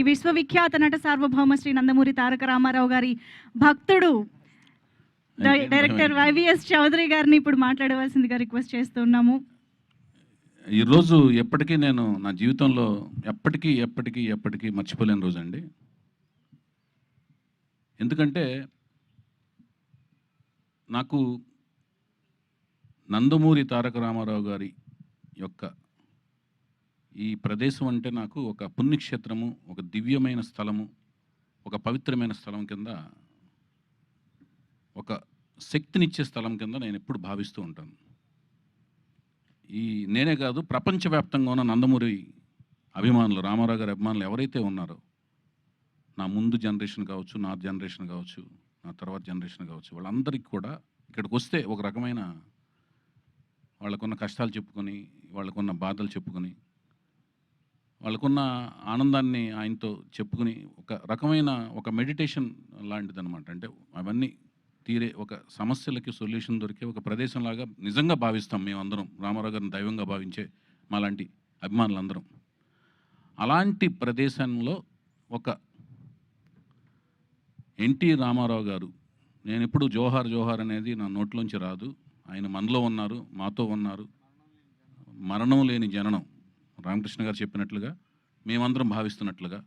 విశ్వవిఖ్యాత నట సార్వభౌమ శ్రీ నందమూరి తారక రామారావు గారి భక్తుడు డైరెక్టర్ వైవిఎస్ చౌదరి గారిని ఇప్పుడు మాట్లాడవలసిందిగా రిక్వెస్ట్ చేస్తున్నాము. ఈరోజు ఎప్పటికీ నేను నా జీవితంలో ఎప్పటికీ మర్చిపోలేని రోజు అండి. ఎందుకంటే నాకు నందమూరి తారక రామారావు గారి యొక్క ఈ ప్రదేశం అంటే నాకు ఒక పుణ్యక్షేత్రము, ఒక దివ్యమైన స్థలము, ఒక పవిత్రమైన స్థలం కింద, ఒక శక్తినిచ్చే స్థలం కింద నేను ఎప్పుడు భావిస్తూ ఉంటాను. నేనే కాదు, ప్రపంచవ్యాప్తంగా ఉన్న నందమూరి అభిమానులు, రామారావు గారి అభిమానులు ఎవరైతే ఉన్నారో, నా ముందు జనరేషన్ కావచ్చు, నా జనరేషన్ కావచ్చు, నా తర్వాత జనరేషన్ కావచ్చు, వాళ్ళందరికీ కూడా ఇక్కడికి వస్తే ఒక రకమైన వాళ్ళకున్న కష్టాలు చెప్పుకొని, వాళ్ళకున్న బాధలు చెప్పుకొని, వాళ్ళకున్న ఆనందాన్ని ఆయనతో చెప్పుకుని ఒక రకమైన ఒక మెడిటేషన్ లాంటిదన్నమాట. అంటే అవన్నీ తీరే ఒక సమస్యలకి సొల్యూషన్ దొరికే ఒక ప్రదేశంలాగా నిజంగా భావిస్తాం మేమందరం, రామారావు గారిని దైవంగా భావించే మాలాంటి అభిమానులందరం. అలాంటి ప్రదేశంలో ఒక ఎన్టీ రామారావు గారు, నేను ఎప్పుడు జోహార్ జోహార్ అనేది నా నోట్లోంచి రాదు. ఆయన మనలో ఉన్నారు, మాతో ఉన్నారు. మరణం లేని జననం, రామకృష్ణ గారు చెప్పినట్లుగా, మేమందరం భావిస్తున్నట్లుగా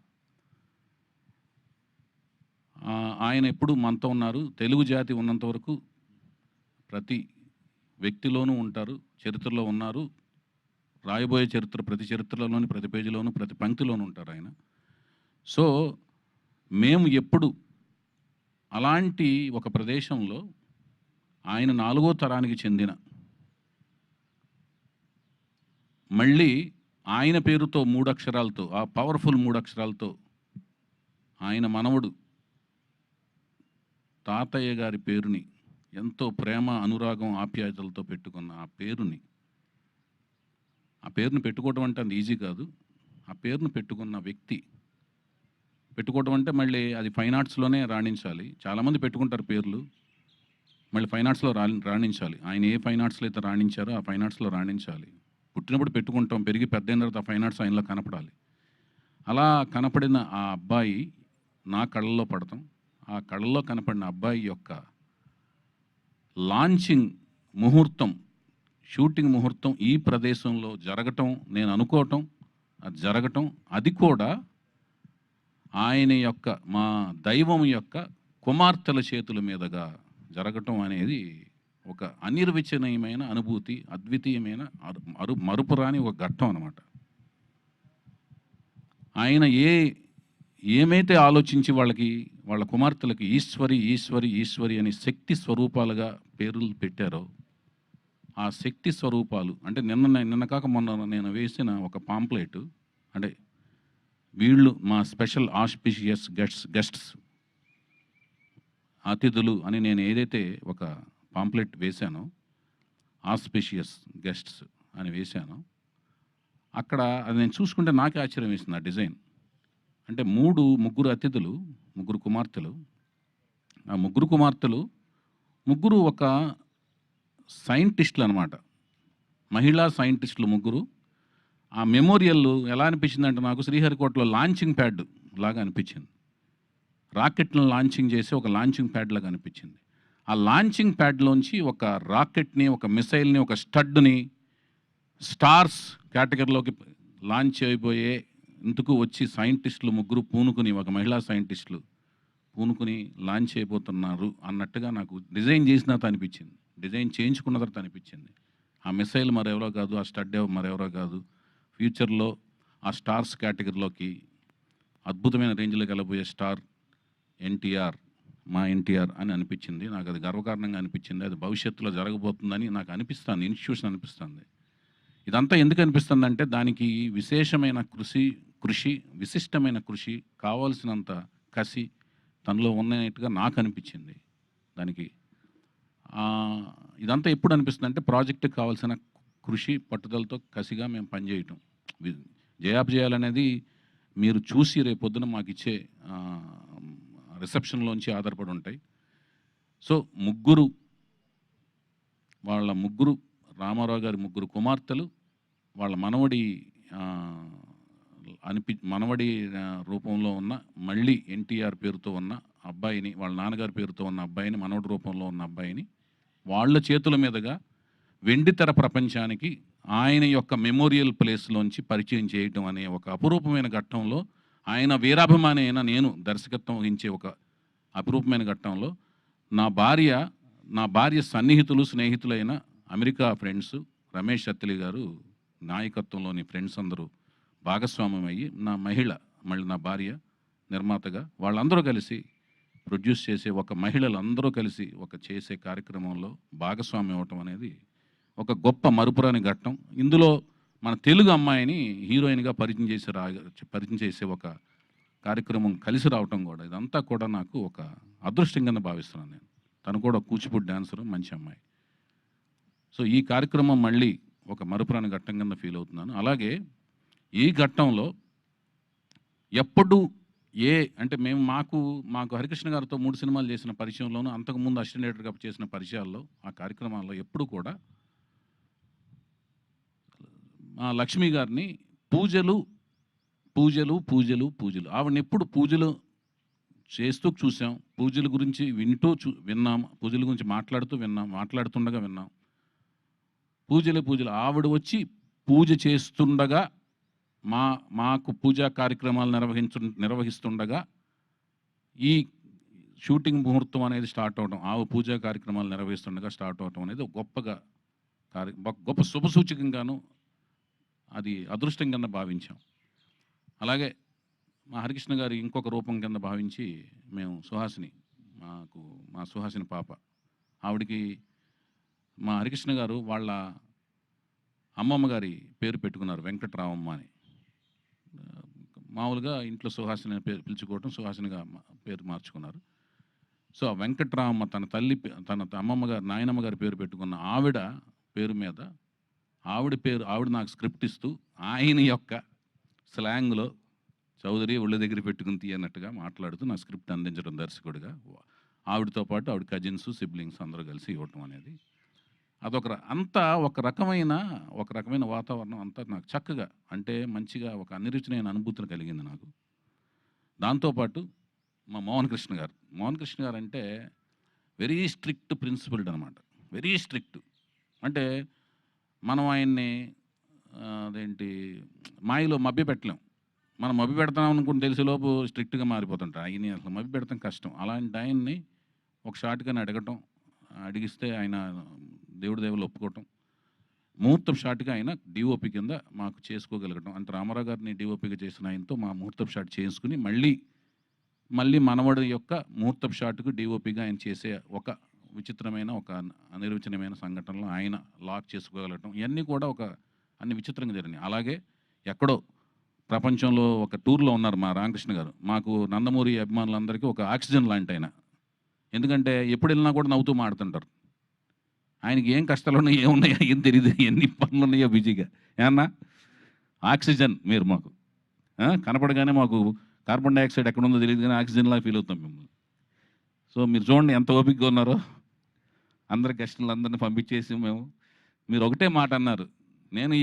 ఆయన ఎప్పుడు మనతో ఉన్నారు. తెలుగు జాతి ఉన్నంత వరకు ప్రతి వ్యక్తిలోనూ ఉంటారు, చరిత్రలో ఉన్నారు. రాయబోయే చరిత్ర ప్రతి చరిత్రలోని ప్రతి పేజీలోనూ ప్రతి పంక్తిలోనూ ఉంటారు ఆయన. సో మేము ఎప్పుడు అలాంటి ఒక ప్రదేశంలో ఆయన 4వ తరానికి చెందిన, మళ్ళీ ఆయన పేరుతో 3 అక్షరాలతో, ఆ పవర్ఫుల్ 3 అక్షరాలతో ఆయన మనవడు తాతయ్య గారి పేరుని ఎంతో ప్రేమ, అనురాగం, ఆప్యాయతలతో పెట్టుకున్న ఆ పేరుని పెట్టుకోవడం అంటే అంత ఈజీ కాదు. ఆ పేరును పెట్టుకున్న వ్యక్తి, పెట్టుకోవడం అంటే మళ్ళీ అది ఫైన్ ఆర్ట్స్లోనే రాణించాలి. చాలామంది పెట్టుకుంటారు పేర్లు, మళ్ళీ ఫైన్ ఆర్ట్స్లో రాణించాలి. ఆయన ఏ ఫైన్ ఆర్ట్స్లో అయితే రాణించారో ఆ ఫైన్ ఆర్ట్స్లో రాణించాలి. పుట్టినప్పుడు పెట్టుకుంటాం, పెరిగి పెద్దయిన తర్వాత ఆ ఫైన్ ఆర్ట్స్ ఆయనలో కనపడాలి. అలా కనపడిన ఆ అబ్బాయి నా కళ్ళల్లో పడతాం. ఆ కళ్ళల్లో కనపడిన అబ్బాయి యొక్క లాంచింగ్ ముహూర్తం, షూటింగ్ ముహూర్తం ఈ ప్రదేశంలో జరగటం, నేను అనుకోవటం, అది జరగటం, అది కూడా ఆయన యొక్క, మా దైవం యొక్క కుమార్తెల చేతుల మీదుగా జరగటం అనేది ఒక అనిర్వచనీయమైన అనుభూతి, అద్వితీయమైన మరుపురాని ఒక ఘట్టం అన్నమాట. ఆయన ఏమైతే ఆలోచించి వాళ్ళ కుమార్తెలకి ఈశ్వరి ఈశ్వరి ఈశ్వరి అని శక్తి స్వరూపాలుగా పేర్లు పెట్టారో, ఆ శక్తి స్వరూపాలు అంటే నిన్న కాక మొన్న నేను వేసిన ఒక పాంప్లెట్, అంటే వీళ్ళు మా స్పెషల్ ఆస్పిషియస్ గెస్ట్స్, అతిథులు అని నేను ఏదైతే ఒక పాంప్లెట్ వేశానో, ఆస్పిషియస్ గెస్ట్స్ అని వేశానో, అక్కడ అది నేను చూసుకుంటే నాకే ఆశ్చర్యం వేసింది ఆ డిజైన్. అంటే ముగ్గురు అతిథులు, ముగ్గురు కుమార్తెలు. ఆ ముగ్గురు ఒక సైంటిస్టులు అనమాట, మహిళా సైంటిస్టులు ముగ్గురు. ఆ మెమోరియల్ ఎలా అనిపించిందంటే నాకు శ్రీహరికోటలో లాంచింగ్ ప్యాడ్ లాగా అనిపించింది. రాకెట్లను లాంచింగ్ చేసి ఒక లాంచింగ్ ప్యాడ్ లాగా అనిపించింది. ఆ లాంచింగ్ ప్యాడ్లోంచి ఒక రాకెట్ని, ఒక మిసైల్ని, ఒక స్టడ్ని స్టార్స్ కేటగిరీలోకి లాంచ్ అయిపోయే ఇందుకు వచ్చి సైంటిస్టులు ముగ్గురు పూనుకుని, ఒక మహిళా సైంటిస్టులు పూనుకుని లాంచ్ అయిపోతున్నారు అన్నట్టుగా నాకు డిజైన్ చేసిన తర్వాత అనిపించింది, డిజైన్ చేయించుకున్న తర్వాత అనిపించింది. ఆ మిసైల్ మరెవరో కాదు, ఆ స్టడ్ మరెవరో కాదు, ఫ్యూచర్లో ఆ స్టార్స్ కేటగిరీలోకి అద్భుతమైన రేంజ్లోకి వెళ్ళబోయే స్టార్ ఎన్టీఆర్, మా ఎన్టీఆర్ అని అనిపించింది. నాకు అది గర్వకారణంగా అనిపించింది. అది భవిష్యత్తులో జరగబోతుందని నాకు అనిపిస్తుంది, ఇన్స్టిట్యూషన్ అనిపిస్తుంది. ఇదంతా ఎందుకు అనిపిస్తుంది అంటే దానికి విశేషమైన కృషి, విశిష్టమైన కృషి, కావాల్సినంత కసి తనలో ఉన్నట్టుగా నాకు అనిపించింది. దానికి ఇదంతా ఎప్పుడు అనిపిస్తుంది అంటే ప్రాజెక్టుకి కావాల్సిన కృషి, పట్టుదలతో కసిగా మేము పనిచేయటం, జయాపజయాలనేది మీరు చూసి రేపొద్దున మాకు ఇచ్చే రిసెప్షన్లోంచి ఆధారపడి ఉంటాయి. సో రామారావు గారి ముగ్గురు కుమార్తెలు, వాళ్ళ మనవడి మనవడి రూపంలో ఉన్న మళ్ళీ ఎన్టీఆర్ పేరుతో ఉన్న అబ్బాయిని, వాళ్ళ నాన్నగారి పేరుతో ఉన్న అబ్బాయిని, మనవడి రూపంలో ఉన్న అబ్బాయిని వాళ్ళ చేతుల మీదుగా వెండితెర ప్రపంచానికి ఆయన యొక్క మెమోరియల్ ప్లేస్లోంచి పరిచయం చేయటం అనే ఒక అపురూపమైన ఘట్టంలో, ఆయన వీరాభిమాని అయిన నేను దర్శకత్వం వహించే ఒక అపురూపమైన ఘట్టంలో నా భార్య సన్నిహితులు, స్నేహితులైన అమెరికా ఫ్రెండ్స్ రమేష్ అత్తిలి గారు నాయకత్వంలోని ఫ్రెండ్స్ అందరూ భాగస్వామ్యం అయ్యి, మళ్ళీ నా భార్య నిర్మాతగా వాళ్ళందరూ కలిసి ప్రొడ్యూస్ చేసే మహిళలందరూ కలిసి చేసే కార్యక్రమంలో భాగస్వామ్యం అవ్వటం అనేది ఒక గొప్ప మరుపురాని ఘట్టం. ఇందులో మన తెలుగు అమ్మాయిని హీరోయిన్గా పరిచయం చేసే ఒక కార్యక్రమం కలిసి రావటం కూడా, ఇదంతా కూడా నాకు ఒక అదృష్టం కింద భావిస్తున్నాను నేను. తను కూడా కూచిపూడి డాన్సరు, మంచి అమ్మాయి. సో ఈ కార్యక్రమం మళ్ళీ ఒక మరుపురాని ఘట్టం కింద ఫీల్ అవుతున్నాను. అలాగే ఈ ఘట్టంలో ఎప్పుడు అంటే మాకు హరికృష్ణ గారితో 3 సినిమాలు చేసిన పరిచయంలోనూ, అంతకుముందు అసిస్టెంట్ డైరెక్టర్గా చేసిన పరిచయాల్లో, ఆ కార్యక్రమాల్లో ఎప్పుడు కూడా మా లక్ష్మి గారిని పూజలు ఆవిడని ఎప్పుడు పూజలు చేస్తూ చూసాం, పూజల గురించి విన్నాం, పూజల గురించి మాట్లాడుతుండగా విన్నాం. పూజలు ఆవిడ వచ్చి పూజ చేస్తుండగా మాకు పూజా కార్యక్రమాలు నిర్వహిస్తుండగా ఈ షూటింగ్ ముహూర్తం అనేది స్టార్ట్ అవడం, పూజా కార్యక్రమాలు నిర్వహిస్తుండగా స్టార్ట్ అవడం అనేది గొప్ప శుభసూచకంగాను, అది అదృష్టం కింద భావించాం. అలాగే మా హరికృష్ణ గారి ఇంకొక రూపం కింద భావించి మేము మా సుహాసిని పాప, ఆవిడికి మా హరికృష్ణ గారు వాళ్ళ అమ్మమ్మ గారి పేరు పెట్టుకున్నారు, వెంకటరామమ్మ అని. మామూలుగా ఇంట్లో సుహాసిని పేరు పిలుచుకోవటం, సుహాసినిగా పేరు మార్చుకున్నారు. సో ఆ వెంకటరామమ్మ తన అమ్మమ్మ గారు, నాయనమ్మ గారి పేరు పెట్టుకున్న ఆవిడ పేరు మీద ఆవిడ నాకు స్క్రిప్ట్ ఇస్తూ ఆయన యొక్క స్లాంగ్లో చౌదరి ఒళ్ళ దగ్గర పెట్టుకుని తీయనట్టుగా మాట్లాడుతూ నా స్క్రిప్ట్ అందించడం దర్శకుడిగా, ఆవిడతో పాటు ఆవిడ కజిన్స్, సిబ్లింగ్స్ అందరూ కలిసి ఇవ్వటం అనేది అంతా ఒక రకమైన వాతావరణం అంతా నాకు చక్కగా, అంటే మంచిగా ఒక అనిరుచినైన అనుభూతిని కలిగింది నాకు. దాంతోపాటు మా మోహన్ కృష్ణ గారు అంటే వెరీ స్ట్రిక్ట్ ప్రిన్సిపల్డ్ అనమాట, వెరీ స్ట్రిక్ట్. అంటే మనం ఆయన్ని మాయలో మభ్య పెట్టలేం. మనం మభ్య పెడతాం అనుకుంటే తెలిసేలోపు స్ట్రిక్ట్గా మారిపోతుంటారు. ఆయన్ని అసలు మభ్య పెడతాం కష్టం. అలాంటి ఆయన్ని ఒక షాట్గానే అడిగిస్తే ఆయన దేవుడి దేవుళ్ళు ఒప్పుకోవటం, ముహూర్తం షాట్గా ఆయన డిఓపి కింద మాకు చేసుకోగలగటం. అంటే రామారావు గారిని డిఓపిగా చేసిన ఆయనతో మా ముహూర్తం షాట్ చేసుకుని మళ్ళీ మనవడి యొక్క ముహూర్తం షాట్కు డిఓపిగా ఆయన చేసే ఒక విచిత్రమైన, ఒక అనిర్వచనమైన సంఘటనలో ఆయన లాక్ చేసుకోగలగటం, ఇవన్నీ కూడా అన్ని విచిత్రంగా జరిగినాయి. అలాగే ఎక్కడో ప్రపంచంలో ఒక టూర్లో ఉన్నారు మా రామకృష్ణ గారు. మాకు నందమూరి అభిమానులందరికీ ఒక ఆక్సిజన్ లాంటి ఆయన. ఎందుకంటే ఎప్పుడు వెళ్ళినా కూడా నవ్వుతూ మాడుతుంటారు. ఆయనకి ఏం కష్టాలు ఉన్నాయో, ఏమున్నాయో ఏం తెలియదు, ఎన్ని పనులు ఉన్నాయో బిజీగా. ఏమన్నా ఆక్సిజన్ మీరు మాకు కనపడగానే మాకు కార్బన్ డైఆక్సైడ్ ఎక్కడ ఉందో తెలియదు కానీ ఆక్సిజన్లా ఫీల్ అవుతాం మిమ్మల్ని. సో మీరు చూడండి ఎంత ఓపికగా ఉన్నారో. అందరి గెస్టులందరినీ పంపించేసి మీరు ఒకటే మాట అన్నారు, నేను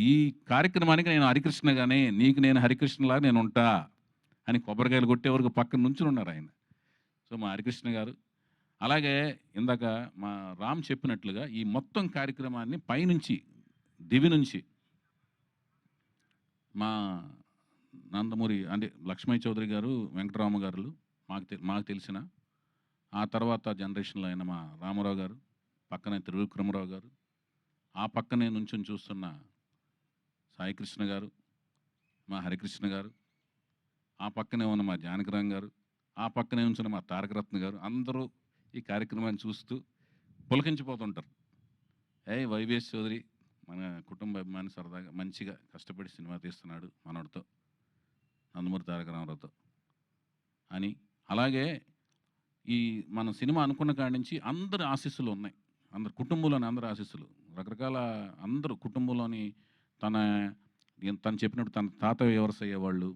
ఈ కార్యక్రమానికి నేను హరికృష్ణగానే, నీకు నేను హరికృష్ణలాగా నేను ఉంటా అని కొబ్బరికాయలు కొట్టే వరకు పక్కన నుంచి ఉన్నారు ఆయన. సో మా హరికృష్ణ గారు. అలాగే ఇందాక మా రామ్ చెప్పినట్లుగా ఈ మొత్తం కార్యక్రమాన్ని పైనుంచి దివి నుంచి మా నందమూరి అంటే లక్ష్మయ్య చౌదరి గారు, వెంకటరామ గారు మాకు తెలిసిన, ఆ తర్వాత జనరేషన్లో అయిన మా రామారావు గారు, పక్కనే త్రివిక్రమరావు గారు, ఆ పక్కనే నుంచొని చూస్తున్న సాయికృష్ణ గారు, మా హరికృష్ణ గారు, ఆ పక్కనే ఉన్న మా జానకిరామ్ గారు, ఆ పక్కనే ఉంచిన మా తారకరత్న గారు, అందరూ ఈ కార్యక్రమాన్ని చూస్తూ పులకించిపోతుంటారు. వైవిఎస్ చౌదరి మన కుటుంబ అభిమాని, సరదాగా మంచిగా కష్టపడి సినిమా తీస్తున్నాడు మనోడితో, నందమూరి తారక రామారావుతో అని. అలాగే ఈ మన సినిమా అనుకున్న కాడి నుంచి అందరి ఆశీస్సులు ఉన్నాయి, అందరు కుటుంబంలోని అందరి ఆశీస్సులు, రకరకాల అందరూ కుటుంబంలోని తను చెప్పినట్టు తన తాతయ్య వరుస అయ్యేవాళ్ళు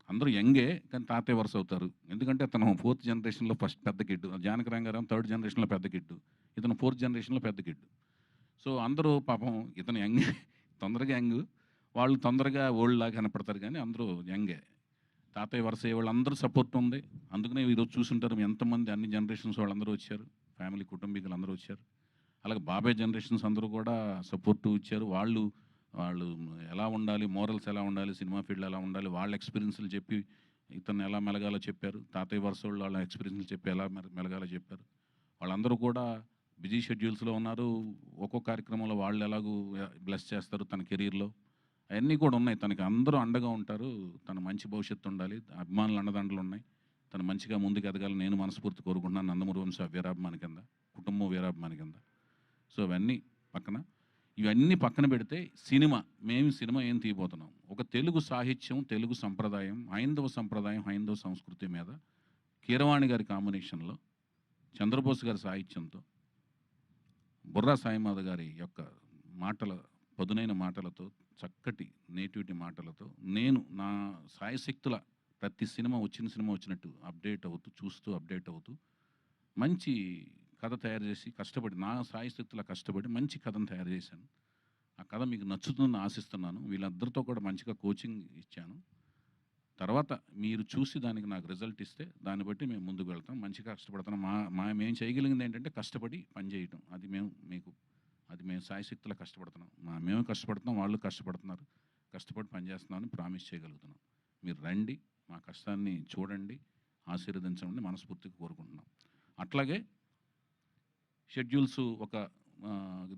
అందరూ యంగే, కానీ తాతయ్య వరుస అవుతారు. ఎందుకంటే తను 4th జనరేషన్లో ఫస్ట్ పెద్ద కిడ్డు, జానకిరామ్ గారు 3rd జనరేషన్లో పెద్ద కిడ్డు, ఇతను 4th జనరేషన్లో పెద్ద కిడ్డు. సో అందరూ పాపం ఇతను యంగ్, తొందరగా యంగ్, వాళ్ళు తొందరగా ఓల్డ్ లాగా కనపడతారు కానీ అందరూ యంగే. తాతయ్య వరుస వాళ్ళందరూ సపోర్ట్ ఉంది. అందుకనే ఈరోజు చూసుంటారు ఎంతమంది అన్ని జనరేషన్స్ వాళ్ళందరూ వచ్చారు, ఫ్యామిలీ కుటుంబీకులు అందరూ వచ్చారు. అలాగే బాబాయ్ జనరేషన్స్ అందరూ కూడా సపోర్టు ఇచ్చారు. వాళ్ళు వాళ్ళు ఎలా ఉండాలి, మోరల్స్ ఎలా ఉండాలి, సినిమా ఫీల్డ్ ఎలా ఉండాలి, వాళ్ళ ఎక్స్పీరియన్స్లు చెప్పి ఇతను ఎలా మెలగాలో చెప్పారు. తాతయ్య వరుస వాళ్ళు వాళ్ళ ఎక్స్పీరియన్స్లు చెప్పి ఎలా మెలగాలో చెప్పారు. వాళ్ళందరూ కూడా బిజీ షెడ్యూల్స్లో ఉన్నారు. ఒక్కో కార్యక్రమంలో వాళ్ళు ఎలాగూ బ్లెస్ చేస్తారు తన కెరీర్లో, అవన్నీ కూడా ఉన్నాయి. తనకి అందరూ అండగా ఉంటారు. తన మంచి భవిష్యత్తు ఉండాలి, అభిమానులు అండదండలు ఉన్నాయి. తను మంచిగా ముందుకు ఎదగాలని నేను మనస్ఫూర్తి కోరుకుంటున్నాను. నందమూరి వంశ వీరాభిమాని కింద, కుటుంబం వీరాభిమాని కింద. సో ఇవన్నీ పక్కన పెడితే మేము సినిమా ఏం తీయబోతున్నాం, ఒక తెలుగు సాహిత్యం, తెలుగు సంప్రదాయం, హైందవ సంప్రదాయం, హైందవ సంస్కృతి మీద కీరవాణి గారి కాంబినేషన్లో, చంద్రబోస్ గారి సాహిత్యంతో, బుర్రా సాయిమాధ గారి యొక్క పదునైన మాటలతో, చక్కటి నేటివిటీ మాటలతో నేను నా సాయశక్తుల ప్రతి సినిమా వచ్చినట్టు అప్డేట్ అవుతూ మంచి కథ తయారు చేసి కష్టపడి, నా సాయశక్తుల కష్టపడి మంచి కథను తయారు చేశాను. ఆ కథ మీకు నచ్చుతుందని ఆశిస్తున్నాను. వీళ్ళందరితో కూడా మంచిగా కోచింగ్ ఇచ్చాను. తర్వాత మీరు చూసి దానికి నాకు రిజల్ట్ ఇస్తే దాన్ని బట్టి మేము ముందుకు వెళ్తాం. మంచిగా కష్టపడతాం. మేము చేయగలిగింది ఏంటంటే కష్టపడి పనిచేయటం. అది మేము సాయశక్తులా కష్టపడుతున్నాం. మేము కష్టపడుతున్నాం, వాళ్ళు కష్టపడుతున్నారు. కష్టపడి పనిచేస్తున్నామని ప్రామిస్ చేయగలుగుతున్నాం. మీరు రండి, మా కష్టాన్ని చూడండి, ఆశీర్వదించమని మనస్ఫూర్తిగా కోరుకుంటున్నాం. అట్లాగే షెడ్యూల్స్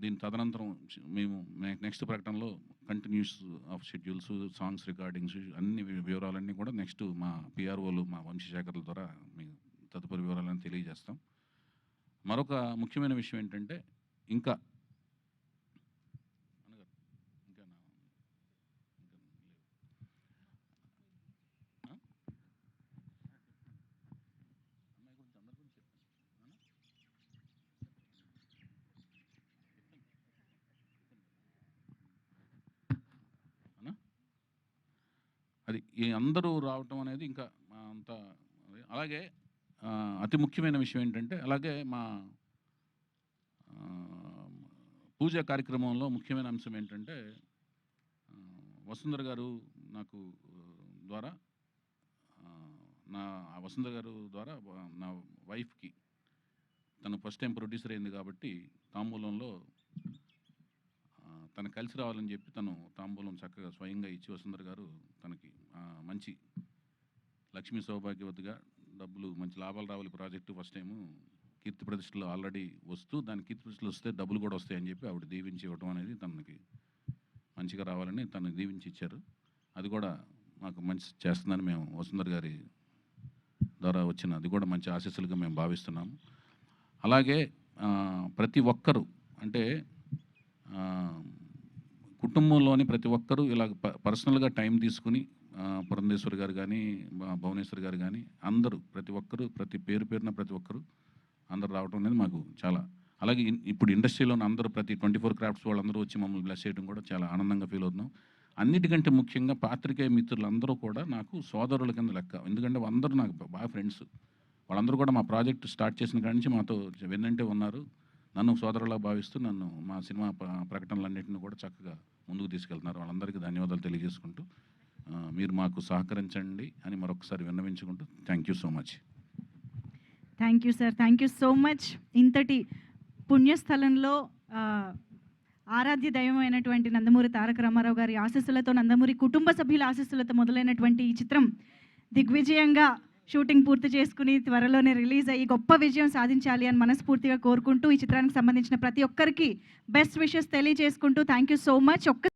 దీని తదనంతరం మేము నెక్స్ట్ ప్రకటనలో continuous of schedules, songs recordings, అన్ని వివరాలన్నీ కూడా నెక్స్ట్ మా పిఆర్ఓలు, మా వంశశేఖర్ల ద్వారా మీకు తదుపరి వివరాలన్నీ తెలియజేస్తాం. మరొక ముఖ్యమైన విషయం ఏంటంటే ఇంకా అది అందరూ రావటం అనేది ఇంకా అంత. అలాగే అతి ముఖ్యమైన విషయం ఏంటంటే, అలాగే మా పూజా కార్యక్రమంలో ముఖ్యమైన అంశం ఏంటంటే, వసుంధర గారు నాకు ద్వారా వసుంధర గారు ద్వారా నా వైఫ్కి, తను ఫస్ట్ టైం ప్రొడ్యూసర్ అయింది కాబట్టి తాంబూలంలో తను కలిసి రావాలని చెప్పి తను తాంబూలం చక్కగా స్వయంగా ఇచ్చి, వసుంధర గారు తనకి మంచి లక్ష్మీ సౌభాగ్యవతిగా డబ్బులు, మంచి లాభాలు రావాలి ప్రాజెక్టు ఫస్ట్ టైము కీర్తి ప్రతిష్టలు ఆల్రెడీ వస్తూ, దాని కీర్తి ప్రతిష్టలు వస్తే డబ్బులు కూడా వస్తాయని చెప్పి ఆవిడ దీవించి ఇవ్వటం అనేది తనకి మంచిగా రావాలని తను దీవించి ఇచ్చారు. అది కూడా మాకు మంచి చేస్తుందని మేము వసుంధర గారి ద్వారా అది కూడా మంచి ఆశీస్సులుగా మేము భావిస్తున్నాము. అలాగే ప్రతి ఒక్కరూ అంటే కుటుంబంలోని ప్రతి ఒక్కరూ ఇలా పర్సనల్గా టైం తీసుకుని, పురంధేశ్వరి గారు కానీ, భువనేశ్వరి గారు కానీ, అందరూ ప్రతి ఒక్కరూ పేరున ప్రతి ఒక్కరూ అందరూ రావడం అనేది మాకు చాలా. అలాగే ఇప్పుడు ఇండస్ట్రీలోని అందరూ ప్రతి 24 క్రాఫ్ట్స్ వాళ్ళందరూ వచ్చి మమ్మల్ని బ్లెస్ చేయడం కూడా చాలా ఆనందంగా ఫీల్ అవుతున్నాం. అన్నిటికంటే ముఖ్యంగా పాత్రికేయ మిత్రులందరూ కూడా నాకు సోదరుల కింద లెక్క. ఎందుకంటే అందరూ నాకు బాగా ఫ్రెండ్స్. వాళ్ళందరూ కూడా మా ప్రాజెక్ట్ స్టార్ట్ చేసిన కాడి నుంచి మాతో వెన్నంటే ఉన్నారు. నన్ను సోదరులా భావిస్తూ మా సినిమా ప్రకటనలన్నింటినీ కూడా చక్కగా ముందుకు తీసుకెళ్తున్నారు. వాళ్ళందరికీ ధన్యవాదాలు తెలియజేసుకుంటూ మీరు మాకు సహకరించండి అని మరొకసారి విన్నవించుకుంటూ thank you so much. Thank you sir, thank you so much. ఇంతటి పుణ్యస్థలంలో ఆరాధ్య దైవమైనటువంటి నందమూరి తారక రామారావు గారి ఆశీస్సులతో, నందమూరి కుటుంబ సభ్యుల ఆశీస్సులతో మొదలైనటువంటి ఈ చిత్రం దిగ్విజయంగా షూటింగ్ పూర్తి చేసుకుని త్వరలోనే రిలీజ్ అయ్యి గొప్ప విజయం సాధించాలి అని మనస్ఫూర్తిగా కోరుకుంటూ, ఈ చిత్రానికి సంబంధించిన ప్రతి ఒక్కరికి బెస్ట్ విషెస్ తెలియజేసుకుంటూ థ్యాంక్ యూ సో మచ్.